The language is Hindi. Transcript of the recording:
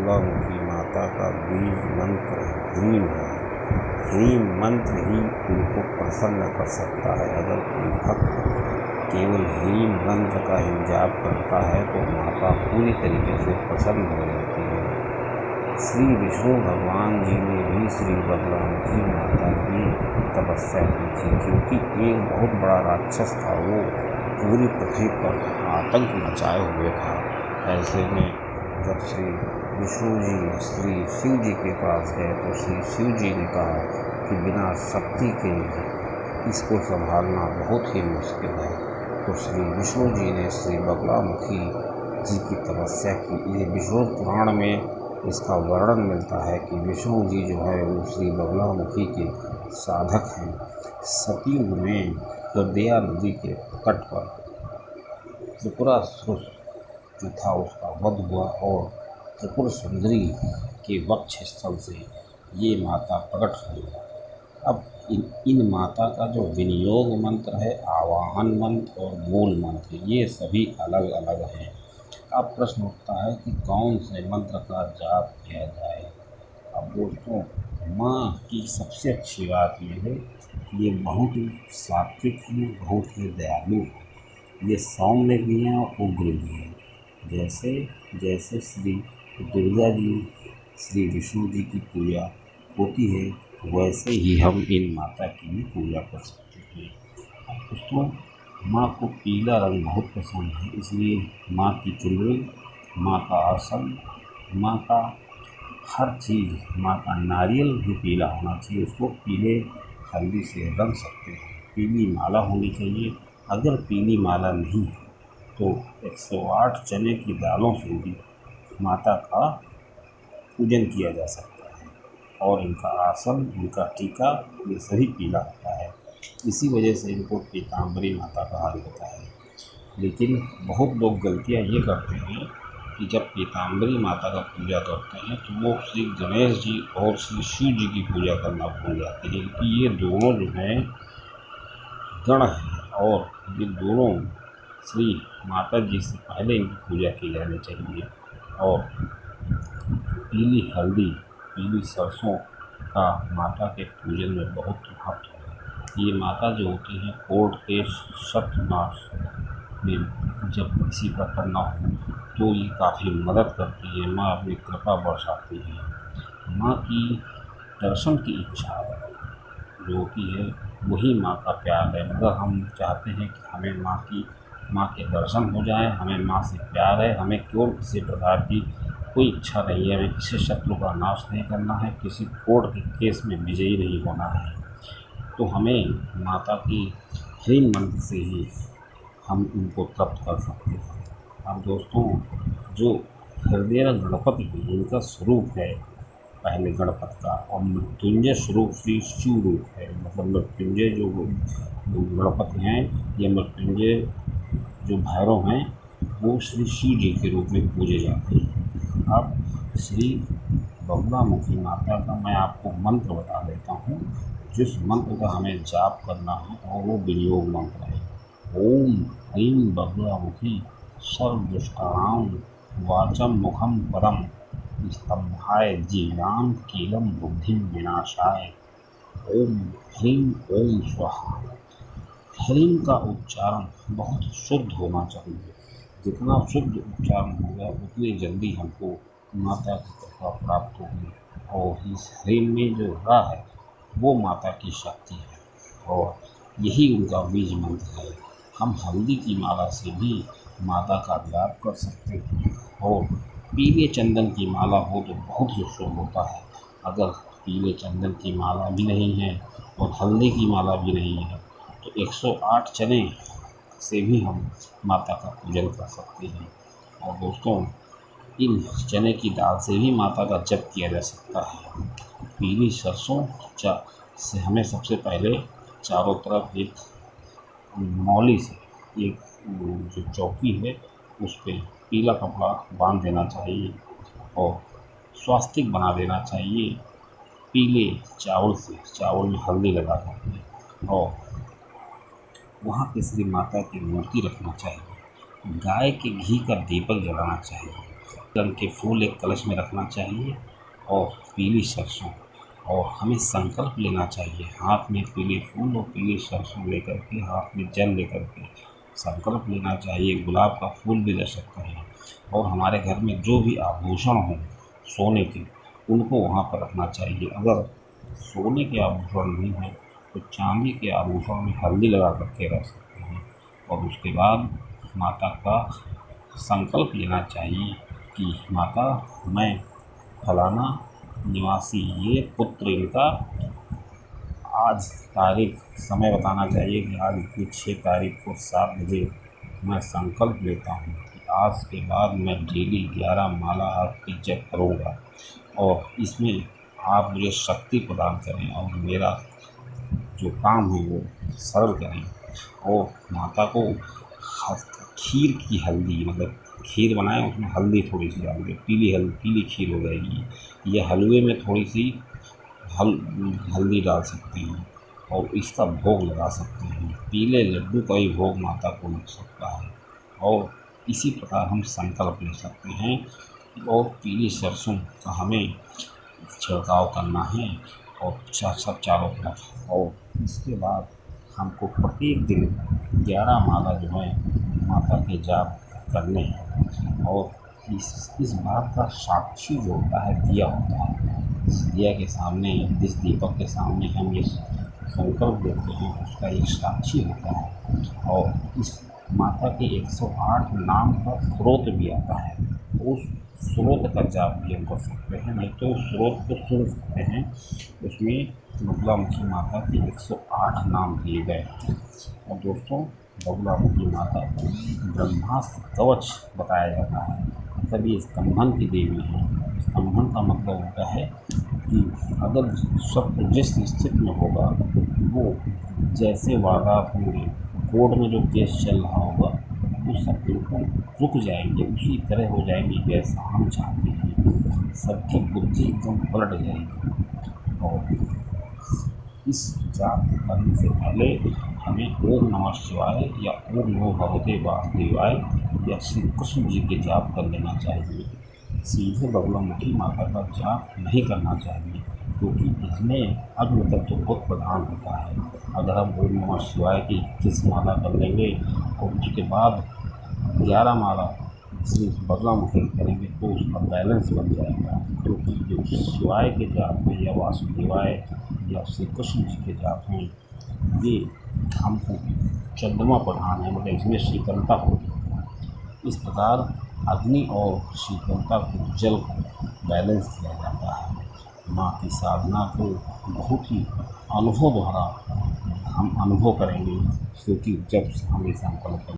बगलामुखी माता का बीज मंत्र ह्रीं है। ह्रीं मंत्र ही उनको प्रसन्न कर सकता है। अगर कोई भक्त केवल ह्रीं मंत्र का ही जाप करता है तो माता पूरी तरीके से प्रसन्न हो जाती है। श्री विष्णु भगवान जी ने भी श्री बगलामुखी माता की तपस्या की थी, क्योंकि एक बहुत बड़ा राक्षस था, वो पूरी पृथ्वी पर आतंक मचाए हुए था। ऐसे में जब श्री विष्णु जी श्री शिव जी के पास गए तो श्री शिव जी ने कहा कि बिना शक्ति के इसको संभालना बहुत ही मुश्किल है। तो श्री विष्णु जी ने श्री बगलामुखी जी की तपस्या की। ये विष्णु पुराण में इसका वर्णन मिलता है कि विष्णु जी जो है वो श्री बगलामुखी के साधक हैं। सतयुग में हृदया नदी के तट पर त्रिपुरासुर जो था उसका वध हुआ और त्रिपुर सुंदरी के वक्ष स्थल से ये माता प्रकट हुई। अब इन माता का जो विनियोग मंत्र है, आवाहन मंत्र और मूल मंत्र, ये सभी अलग अलग हैं। अब प्रश्न उठता है कि कौन से मंत्र का जाप किया जाए। अब दोस्तों, माँ की सबसे अच्छी बात यह है कि ये बहुत ही सात्विक है, बहुत ही दयालु है। ये सौम्य भी हैं और उग्र भी हैं। जैसे जैसे श्री दुर्गा जी श्री विष्णु जी की पूजा होती है, वैसे ही हम इन माता की भी पूजा कर सकते हैं। दोस्तों, माँ को पीला रंग बहुत पसंद है, इसलिए माँ की चुनरी, माँ का आसन, माँ का हर चीज़, माँ का नारियल भी पीला होना चाहिए। उसको पीले हल्दी से रंग सकते हैं। पीली माला होनी चाहिए। अगर पीली माला नहीं है तो 108 चने की दालों से भी माता का पूजन किया जा सकता है। और इनका आसन, इनका टीका, ये सभी पीला होता है। इसी वजह से इनको पीताम्बरी माता कहा जाता है। लेकिन बहुत लोग गलतियाँ ये करते हैं कि जब पीताम्बरी माता का पूजा करते हैं तो वो श्री गणेश जी और श्री शिव जी की पूजा करना भूल जाते हैं, क्योंकि ये दोनों जो हैं गण हैं और ये दोनों श्री माता जी से पहले इनकी पूजा की जानी चाहिए। और पीली हल्दी, पीली सरसों का माता के पूजन में बहुत महत्व है। ये माता जो होती हैं कोर्ट केस सत्यानाश में जब किसी का करना हो तो ये काफ़ी मदद करती है। माँ अपनी कृपा बरसाती है। माँ की दर्शन की इच्छा जो होती है वही माँ का प्यार है। मगर हम चाहते हैं कि हमें माँ के दर्शन हो जाएं, हमें माँ से प्यार है, हमें केवल किसी प्रकार की कोई इच्छा नहीं है, हमें किसी शत्रु का नाश नहीं करना है, किसी कोर्ट के केस में विजयी नहीं होना है। तो हमें माता की ह्रीं मंत्र से ही हम इनको प्राप्त कर सकते हैं। अब दोस्तों, जो हृदय गणपति है, इनका स्वरूप है पहले गणपति का, और मृत्युंजय स्वरूप श्री शिव रूप है। मतलब मृत्युंजय जो गणपति हैं, ये मृत्युंजय जो भैरव हैं वो श्री शिव जी के रूप में पूजे जाते हैं। अब श्री बगलामुखी माता का मैं आपको मंत्र बता देता हूँ। जिस मंत्र का हमें जाप करना है और वो विनियोग मंत्र है। ओम ह्रीं बगलामुखी सर्वदुष्टानां वाचम मुखम पदम स्तंभाय जीर्णां कीलम बुद्धिं विनाशाय। ओम ह्रीं ओम स्वाहा। ह्रीं का उच्चारण बहुत शुद्ध होना चाहिए। जितना शुद्ध उच्चारण होगा उतनी जल्दी हमको माता की कृपा प्राप्त होगी। और इस ह्रीं में जो रा है वो माता की शक्ति है और यही उनका बीज मंत्र है। हम हल्दी की माला से भी माता का जाप कर सकते हैं। और पीले चंदन की माला हो तो बहुत ही शुभ होता है। अगर पीले चंदन की माला भी नहीं है और हल्दी की माला भी नहीं है तो 108 चने से भी हम माता का पूजन कर सकते हैं। और दोस्तों, इन चने की दाल से भी माता का जप किया जा सकता है। पीली सरसों से हमें सबसे पहले चारों तरफ एक मौली से एक जो चौकी है उस पर पीला कपड़ा बांध देना चाहिए और स्वास्तिक बना देना चाहिए पीले चावल से। चावल में हल्दी लगा करके और वहाँ पे श्री माता की मूर्ति रखना चाहिए। गाय के घी का दीपक जलाना चाहिए। रंग के फूल एक कलश में रखना चाहिए और पीली सरसों, और हमें संकल्प लेना चाहिए हाथ में पीले फूल और पीली सरसों लेकर के, हाथ में जल लेकर के संकल्प लेना चाहिए। गुलाब का फूल भी ले सकते हैं, और हमारे घर में जो भी आभूषण हों सोने के, उनको वहाँ पर रखना चाहिए। अगर सोने के आभूषण नहीं हैं तो चांदी के आभूषण में हल्दी लगा करके रख सकते हैं। और उसके बाद माता का संकल्प लेना चाहिए कि माता, मैं फलाना निवासी, ये पुत्र इनका, आज तारीख समय बताना चाहिए कि आज इतनी 6 तारीख को 7 बजे मैं संकल्प लेता हूँ कि आज के बाद मैं डेली 11 माला आपकी जप करूँगा, और इसमें आप मुझे शक्ति प्रदान करें और मेरा जो काम है वो सरल करें। और माता को खीर की हल्दी, मतलब खीर बनाएं उसमें हल्दी थोड़ी सी डाल दें, पीली खीर हो जाएगी, या हलवे में थोड़ी सी हल्दी डाल सकते हैं और इसका भोग लगा सकते हैं। पीले लड्डू का ही भोग माता को लग सकता है। और इसी प्रकार हम संकल्प ले सकते हैं। और पीली सरसों का हमें छिड़काव करना है और सब चारों तरफ। और इसके बाद हमको प्रत्येक दिन 11 माला जो है माता के जाप करने हैं। और इस बात का साक्षी जो होता है दिया होता है, जिस दिया के सामने, जिस दीपक के सामने हम ये संकल्प देते हैं उसका एक साक्षी होता है। और इस माता के 108 नाम का स्रोत भी आता है, उस स्रोत का जाप भी हम कर सकते हैं, नहीं तो उस स्रोत को सुन सकते हैं। उसमें बगुलामुखी माता के 108 नाम दिए गए हैं। और दोस्तों, बगुलामुखी माता को ब्रह्मास्त्र कवच बताया जाता है, तभी ये स्तंभन की देवी है। स्तंभन का मतलब होता है कि अगर शत्रु जिस स्थिति में होगा, वो जैसे वारदात होंगे, कोर्ट में जो केस चल रहा होगा, वो सब बिल्कुल रुक जाएंगे, उसी तरह हो जाएंगे जैसा हम चाहते हैं। सबकी बुद्धि एकदम पलट जाएगी। और इस जाप को करने से पहले हमें ओम नमः शिवाय या ओम नमो भगवते वासुदेवाय या श्री कृष्ण जी के जाप कर लेना चाहिए। सीधे बगुलामुखी माता का जाप नहीं करना चाहिए, क्योंकि इसमें अग्नि तत्व बहुत प्रधान होता है। अगर हम ओम नमः शिवाय की 21 माला कर लेंगे और उसके बाद 11 माला श्री बगलामुखी करेंगे तो उसका बैलेंस बन जाएगा। क्योंकि जो शिवाय के जाप हैं या वासुदेवाय या श्री कृष्ण जी के जाप हैं, ये हमको चंद्रमा प्रधान है, मतलब इसमें शीतलता होती है। इस प्रकार अग्नि और शीतलता को, जल को बैलेंस किया जाता है। माँ की साधना को बहुत ही अनुभव द्वारा हम अनुभव करेंगे, क्योंकि जब हम ये संकल्प